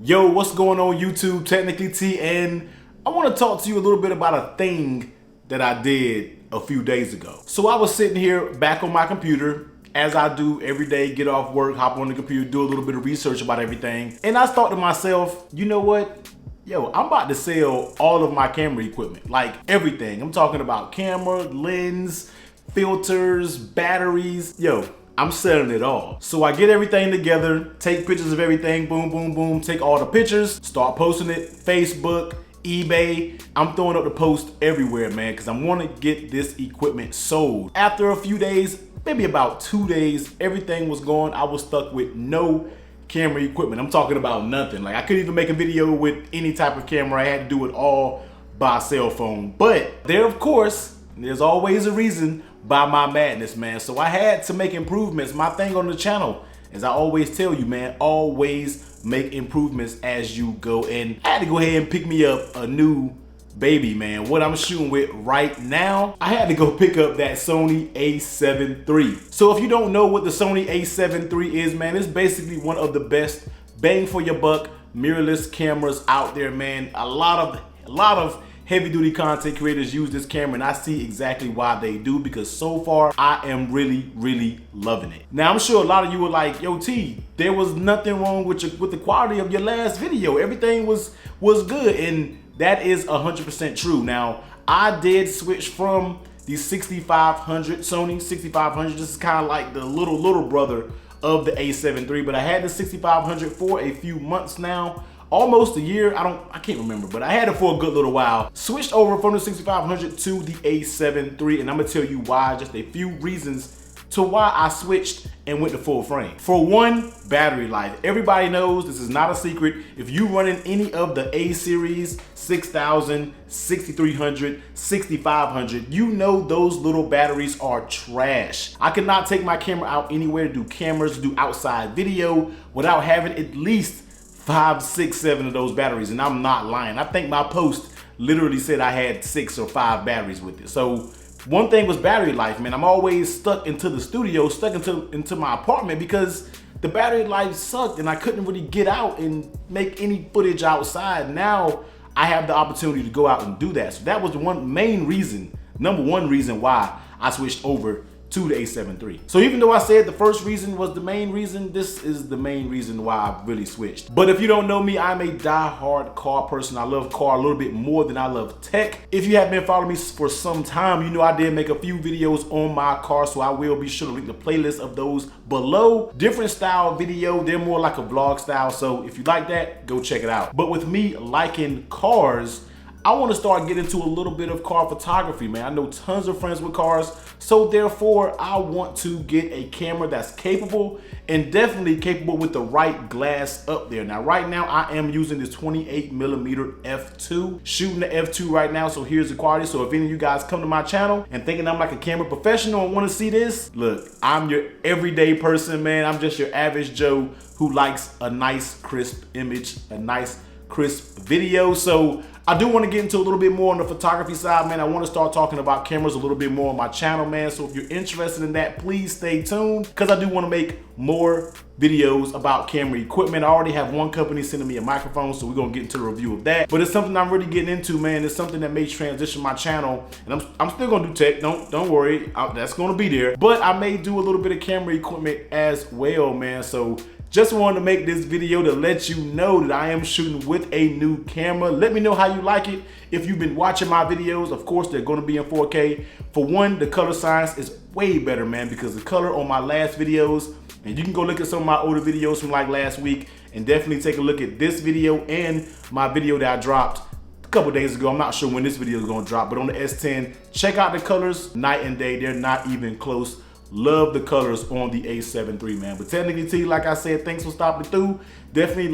Yo, what's going on YouTube? Technically T, and I want to talk to you a little bit about a thing that I did a few days ago. So I was sitting here back on my computer, as I do every day, get off work, hop on the computer, do a little bit of research about everything. And I thought to myself, you know what? Yo, I'm about to sell all of my camera equipment, like everything. I'm talking about camera, lens, filters, batteries. Yo, I'm selling it all. So I get everything together, take pictures of everything, boom, boom, boom, take all the pictures, start posting it, Facebook, eBay. I'm throwing up the post everywhere, man, because I want to get this equipment sold. After a few days, maybe about 2 days, everything was gone. I was stuck with no camera equipment. I'm talking about nothing. Like I couldn't even make a video with any type of camera. I had to do it all by cell phone. But there, of course, there's always a reason by my madness, man. So I had to make improvements. My thing on the channel, as I always tell you, man, always make improvements as you go. And I had to go ahead and pick me up a new baby, man. What I'm shooting with right now, I had to go pick up that Sony A7 III. So if you don't know what the Sony A7 III is, man, it's basically one of the best bang for your buck mirrorless cameras out there, man. A lot of heavy duty content creators use this camera, and I see exactly why they do, because so far I am really loving it. Now I'm sure a lot of you were like, yo T, there was nothing wrong with the quality of your last video. Everything was good, and that is 100% true. Now I did switch from the 6500 Sony 6500. This is kind of like the little brother of the A7 III, but I had the 6500 for a few months now. Almost a year, I can't remember, but I had it for a good little while. Switched over from the 6500 to the A7 III, and I'm gonna tell you why, just a few reasons to why I switched and went to full frame. For one, battery life. Everybody knows, this is not a secret, if you running any of the A series, 6000, 6300, 6500, you know those little batteries are trash. I could not take my camera out anywhere to do cameras, do outside video without having at least 5, 6, 7 of those batteries, and I'm not lying. I think my post literally said I had 6 or 5 batteries with it. So one thing was battery life, man. I'm always stuck into the studio, stuck into my apartment, because the battery life sucked and I couldn't really get out and make any footage outside. Now I have the opportunity to go out and do that. So that was the number one reason why I switched over to the A7 III. So even though I said the first reason was the main reason, this is the main reason why I really switched. But if you don't know me, I'm a die-hard car person. I love car a little bit more than I love tech. If you have been following me for some time, you know I did make a few videos on my car, so I will be sure to link the playlist of those below. Different style video, they're more like a vlog style, so if you like that, go check it out. But with me liking cars, I want to start getting into a little bit of car photography, man. I know tons of friends with cars, so therefore I want to get a camera that's capable, and definitely capable with the right glass up there. Now right now I am using this 28mm f2, shooting the f2 right now, so here's the quality. So if any of you guys come to my channel and thinking I'm like a camera professional and want to see this, look, I'm your everyday person, man. I'm just your average Joe who likes a nice crisp image, a nice crisp video. So I do want to get into a little bit more on the photography side, man. I want to start talking about cameras a little bit more on my channel, man. So if you're interested in that, please stay tuned, because I do want to make more videos about camera equipment. I already have one company sending me a microphone, so we're going to get into the review of that. But it's something I'm really getting into, man. It's something that may transition my channel, and I'm still going to do tech. Don't worry, that's going to be there. But I may do a little bit of camera equipment as well, man. So just wanted to make this video to let you know that I am shooting with a new camera. Let me know how you like it. If you've been watching my videos, of course, they're going to be in 4K. For one, the color science is way better, man, because the color on my last videos, and you can go look at some of my older videos from like last week, and definitely take a look at this video and my video that I dropped a couple days ago. I'm not sure when this video is going to drop, but on the S10, check out the colors, night and day. They're not even close. Love the colors on the A7 III, man. But technically T, like I said, thanks for stopping through. Definitely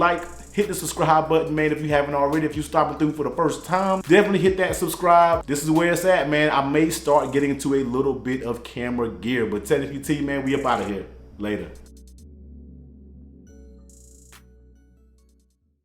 hit the subscribe button, man, if you haven't already. If you're stopping through for the first time, definitely hit that subscribe. This is where it's at, man. I may start getting into a little bit of camera gear, but technically T, man, we up out of here. Later.